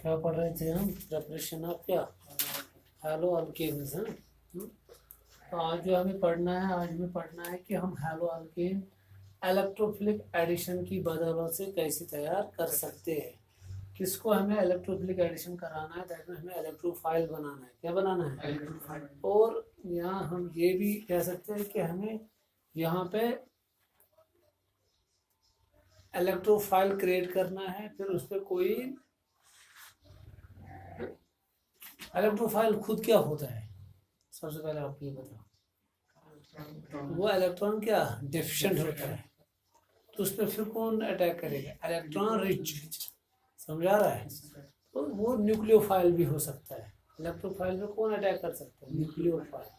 क्या पढ़ रहे थे हम? प्रिपरेशन ऑफ क्या? Haloalkanes. हाँ, तो आज जो हमें पढ़ना है, आज हमें पढ़ना है कि हम हैलो अल्केन इलेक्ट्रोफिलिक एडिशन की बदौलत से कैसे तैयार कर सकते हैं। किसको हमें इलेक्ट्रोफिलिक एडिशन कराना है? दैट में हमें इलेक्ट्रोफाइल बनाना है। क्या बनाना है? इलेक्ट्रोफाइल। और यहाँ हम ये भी कह सकते हैं कि हमें यहाँ पे इलेक्ट्रोफाइल क्रिएट करना है, फिर उस पर कोई इलेक्ट्रोफाइल खुद क्या होता है सबसे पहले आपको ये बताओ। वो इलेक्ट्रॉन क्या डेफिशिएंट होता है, तो उस पर फिर कौन अटैक करेगा? Electron rich. समझा रहा है? तो वो न्यूक्लियोफाइल भी हो सकता है। इलेक्ट्रोफाइल में कौन अटैक कर सकता है? न्यूक्लियोफाइल,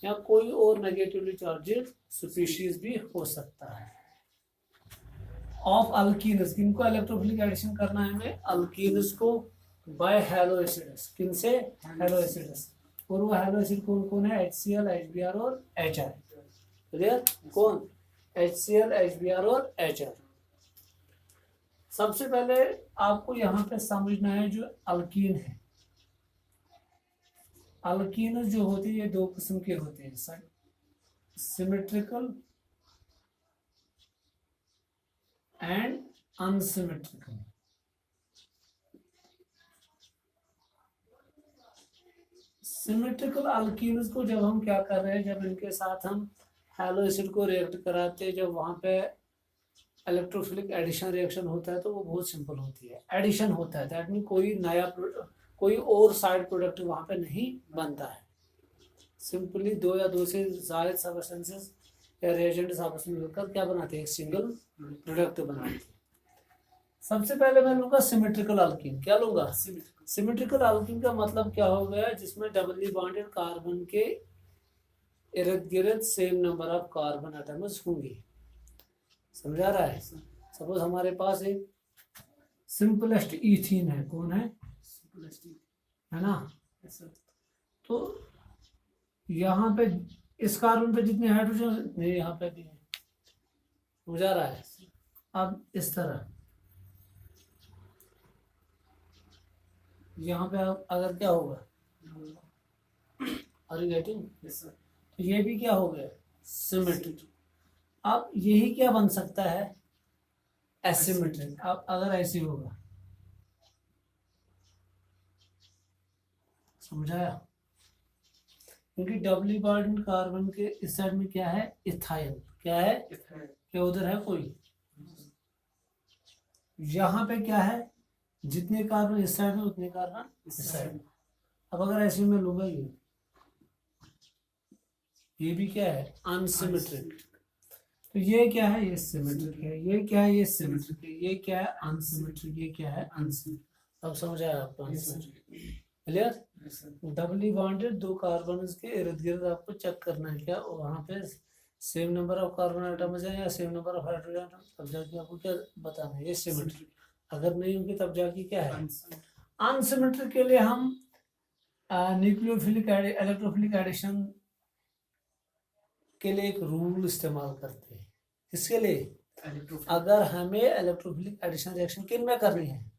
या कोई और नेगेटिवली चार्जेड स्पीशीज भी हो सकता है। ऑफ अल्कीन्स, किनको इलेक्ट्रोफिलिक एडिशन करना है हमें? अल्कीन्स को बाय हैलो एसिड्स। किन से? Hello acids. और वो हैलो एसिड कौन कौन है? HCl, HBr और HR। क्लियर? कौन? HCl, HBr और HR। सबसे पहले आपको यहाँ पे समझना है जो अल्कीन है, अल्कीन जो होती है ये दो किस्म के होते हैं, symmetrical and unsymmetrical. Symmetrical alkenes को जब हम क्या कर रहे हैं, जब इनके साथ हम हैलो एसिड को रिएक्ट कराते हैं, जब वहाँ पे इलेक्ट्रोफिलिक एडिशन रिएक्शन होता है, तो वो बहुत सिंपल होती है। एडिशन होता है, दैट मीन कोई नया कोई और साइड प्रोडक्ट वहाँ पे नहीं बनता है। सिंपली दो या दो से ज्यादा सब्सटेंसेस या रिएजेंट्स आपस में मिलकर क्या बनाते हैं? एक सिंगल प्रोडक्ट बनाते हैं। सबसे पहले मैं लूंगा सिमेट्रिकल अल्कीन। क्या लूंगा? सिमेट्रिकल अल्कीन का मतलब क्या हो गया? जिसमें डबली बॉन्डेड कार्बन के इर्द गिर्द same number of carbon atoms होंगे। समझा रहा है? सपोज हमारे पास एक सिंपलेस्ट ईथीन है। कौन है? है ना? तो यहाँ पे इस कार्बन पे जितने हाइड्रोजन नहीं, यहाँ पे भी है। समझा रहा है? अब इस तरह यहाँ पे अगर क्या होगा, आर यू गेटिंग? तो ये भी क्या हो गया? सिमेट्रिक। अब यही क्या बन सकता है? एसिमेट्रिक। अब अगर ऐसे होगा, समझाया? क्योंकि डबली बॉन्ड कार्बन के इस साइड में क्या है? इथाइल। क्या है? क्या उधर है कोई? यहाँ पे क्या है? जितने कार्बन इस साइड में उतने कार्बन इस साइड में। अब अगर ऐसे में लूंगा, ये भी क्या है? अनसिमेट्रिक। तो ये क्या है? ये सिमेट्रिक है। ये क्या है? ये सिमेट्रिक है। ये क्या है? अनसिमेट्रिक। ये क्या है? अनसिमेट्रिक। अब समझ आया आपको? क्लियर? डबली बॉन्डेड दो कार्बन के इर्द गिर्द आपको चेक करना है क्या वहां पे same number of carbon atoms है या same number of hydrogen atoms. तब जाके आपको क्या बताना है? ये सिमेट्रिक। अगर नहीं होंगे तब जाके क्या है? अनसिमेट्रिक के लिए हम न्यूक्लियोफिलिक इलेक्ट्रोफिलिक एडिशन के लिए एक रूल इस्तेमाल करते हैं। किसके लिए? अगर हमें इलेक्ट्रोफिलिक एडिशन रिएक्शन किन में करनी है?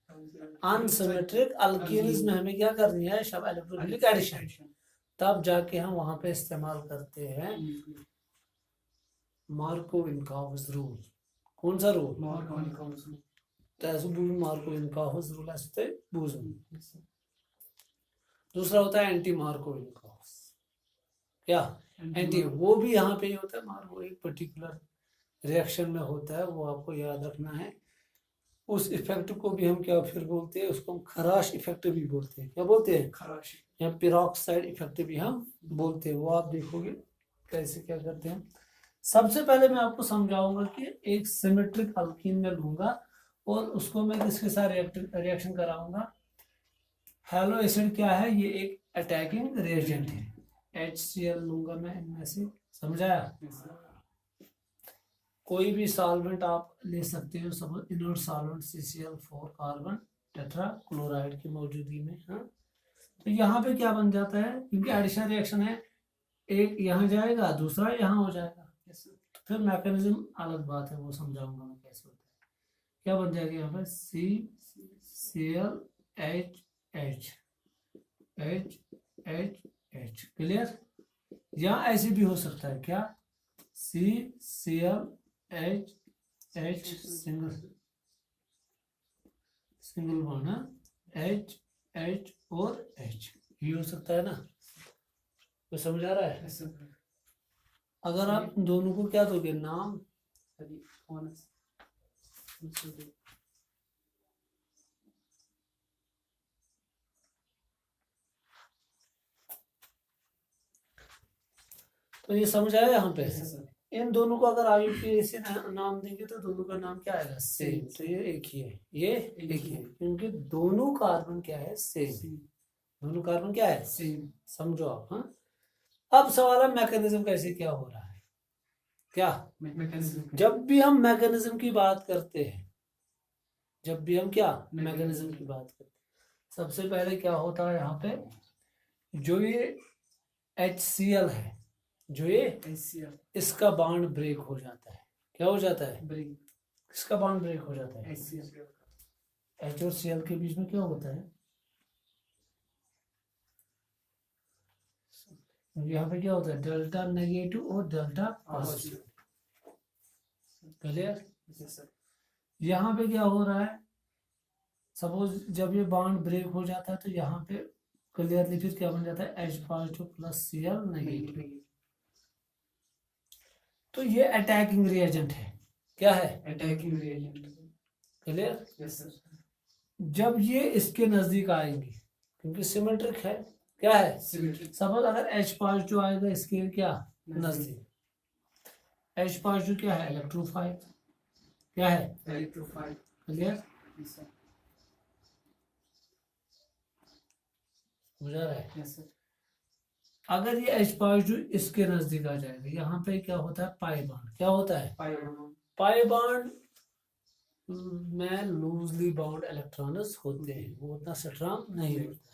अनसिमेट्रिक अल्कीन्स में हमें क्या करनी है? सब इलेक्ट्रोफिलिक एडिशन। तब जाके हम वहां पे इस्तेमाल करते हैं मार्कोव-इनकाउस रूल। कौन सा रूल? मार्कोव-इनकाउस रूल असते बुझून। दूसरा होता है एंटी मार्कोव-इनकाउस। क्या? एंटी। वो भी यहाँ पे होता है, मार्को एक पर्टिकुलर रिएक्शन में होता है, वो आपको याद रखना है। उस इफेक्ट को भी हम क्या फिर बोलते हैं? उसको हम खराश इफेक्ट भी बोलते हैं। क्या बोलते हैं? खराश। या पेरोक्साइड इफेक्ट भी हम बोलते हैं। वो आप देखोगे कैसे क्या करते हैं। सबसे पहले मैं आपको समझाऊंगा कि एक सिमेट्रिक अल्कीन में लूंगा और उसको मैं किसके साथ रिएक्शन कराऊंगा? हैलो एसिड क्या है? ये एक अटैकिंग रिएजेंट है। HCl लूंगा मैं इनमें से। समझाया? कोई भी सॉल्वेंट आप ले सकते हो, सब inert solvent CCl4 carbon tetra chloride की मौजूदगी में। हाँ, तो यहाँ पे क्या बन जाता है? क्योंकि एडिशन रिएक्शन है, एक यहाँ जाएगा दूसरा यहाँ हो जाएगा। तो फिर मैकेनिज्म अलग बात है, वो समझाऊंगा मैं कैसे होता है। क्या बन जाएगा यहाँ पे? CCl H H H H H, clear. या ऐसे भी हो सकता है क्या, CCl H H single single bond, H H और एच, ये हो सकता है ना। तो समझ आ रहा है। अगर आप दोनों को क्या दोगे, नाम, तो ये समझ आया यहाँ पे। इन दोनों को अगर IUPAC नाम देंगे तो दोनों का नाम क्या आएगा, सेम। तो ये एक ही है, ये एक ही है, क्योंकि दोनों कार्बन क्या है, सेम। दोनों कार्बन क्या है, सेम। समझो आप। हाँ, अब सवाल है मैकेनिज्म कैसे क्या हो रहा है। क्या मैकेनिज्म, जब भी हम मैकेनिज्म की बात करते हैं, जब भी हम क्या मैकेनिज्म की बात करते हैं, सबसे पहले क्या होता है यहाँ पे, जो ये HCl है, जो ये HCl, इसका बॉन्ड ब्रेक हो जाता है। क्या हो जाता है, ब्रेक। इसका बॉन्ड ब्रेक हो जाता है। H और Cl के बीच में क्या होता है, यहाँ पे क्या होता है, डेल्टा नेगेटिव और डेल्टा पॉजिटिव, क्लियर। यहाँ पे क्या हो रहा है, सपोज जब ये बॉन्ड ब्रेक हो जाता है तो यहाँ पे क्लियरली फिर क्या बन जाता है, H positive plus Cl negative. तो ये अटैकिंग रिएजेंट है। क्या है, attacking reagent, clear. Yes sir. जब ये इसके नजदीक आएंगे, क्योंकि सिमेट्रिक है, क्या है, सिमेट्रिक। सपोज अगर H पॉजिटिव आएगा इसके क्या नजदीक, H पॉजिटिव क्या है, इलेक्ट्रोफाइल, क्या है, इलेक्ट्रोफाइल, क्लियर। समझ आ रहा है। Yes sir. अगर ये H पॉजिटिव इसके नजदीक आ जाएगा, यहाँ पे क्या होता है, पाई बॉन्ड। क्या होता है, पाई बॉन्ड में लूजली बाउंड इलेक्ट्रॉन्स होते हैं, वो उतना स्ट्रांग नहीं होता है।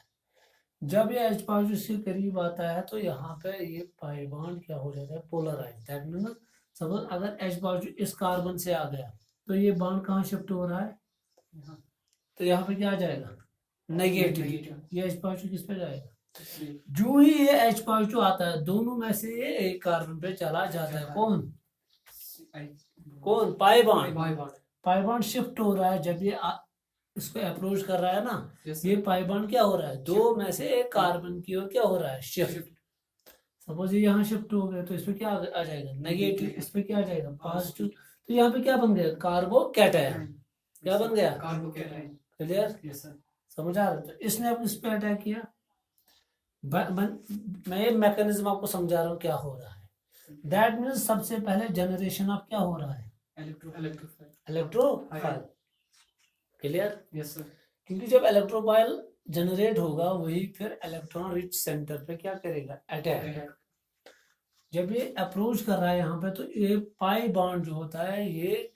जब ये H पॉजिटिव से करीब आता है तो यहाँ पे ये पाई बॉन्ड क्या हो जाता है, पोलराइज। दैट मीन सपोज अगर H पॉजिटिव इस कार्बन से आ गया तो ये बॉन्ड कहाँ शिफ्ट हो रहा है, तो यहाँ पे क्या आ जाएगा, नेगेटिव। ये H पॉजिटिव किस पे जाएगा, जो ही ये H पॉजिटिव आता है दोनों में से ये एक कार्बन पे चला जाता है। कौन, कौन, pi bond. Pi bond shift हो रहा है जब ये इसको अप्रोच कर रहा है ना। ये पाई बॉन्ड क्या हो रहा है, दो में से एक कार्बन की ओर क्या हो रहा है, शिफ्ट। सपोज ये यहाँ शिफ्ट हो गया तो इसमें क्या आ जाएगा, नेगेटिव। इसमें क्या आ जाएगा, पॉजिटिव। तो यहाँ पे क्या बन गया, कार्बोकैटायन। क्या बन गया, कार्बोकैटायन, क्लियर। समझ आ रहा है। तो इसने अब इस पे अटैक किया। मैं ये मैकेनिज्म आपको समझा रहा हूँ क्या हो रहा है। दैट मीन्स सबसे पहले जनरेशन ऑफ क्या हो रहा है, इलेक्ट्रोफाइल, क्लियर। Yes sir. क्योंकि जब इलेक्ट्रोफाइल जनरेट होगा वही फिर इलेक्ट्रॉन रिच सेंटर पे क्या करेगा, अटैक। जब ये अप्रोच कर रहा है यहाँ पे तो ये पाई बॉन्ड जो होता है, ये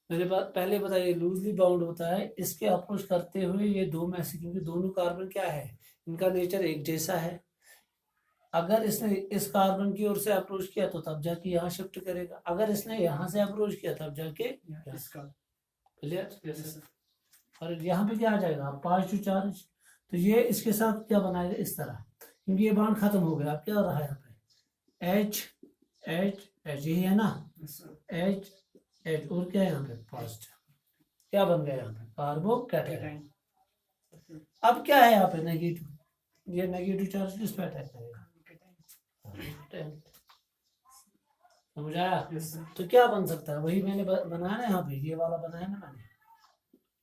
मेरे पास पहले बताइए लूजली बाउंड होता है। इसके अप्रोच करते हुए ये दो में से, क्योंकि दोनों कार्बन क्या है, इनका नेचर एक जैसा है। अगर इसने इस कार्बन की ओर से अप्रोच किया तो तब जाके यहाँ शिफ्ट करेगा, अगर इसने यहाँ से अप्रोच किया तब जाके इसका, क्लियर। और यहाँ पे क्या आ जाएगा, पॉजिटिव चार्ज। तो ये इसके साथ क्या बनाएगा, इस तरह, क्योंकि ये बॉन्ड खत्म हो गया। अब क्या हो रहा है यहाँ पे, एच एच एच, यही है ना, एच एच, और क्या है यहाँ पे, पॉजिटिव। क्या बन गया यहाँ पे, कार्बोकैटायन। अब क्या है यहाँ पे, नेगेटिव। ये नेगेटिव चार्ज किस पे अटैक करेगा, समझ आया। तो क्या बन सकता है, वही मैंने बनाया ना यहाँ पे, ये वाला बनाया ना मैंने,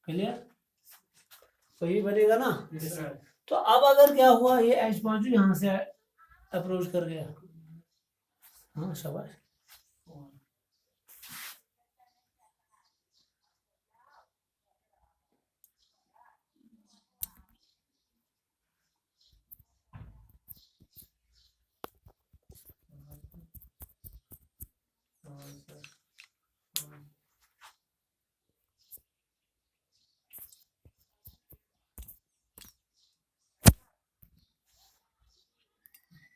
क्लियर। वही बनेगा ना। तो अब अगर क्या हुआ, ये H पॉजिटिव यहाँ से अप्रोच कर गया, हाँ शाबाश,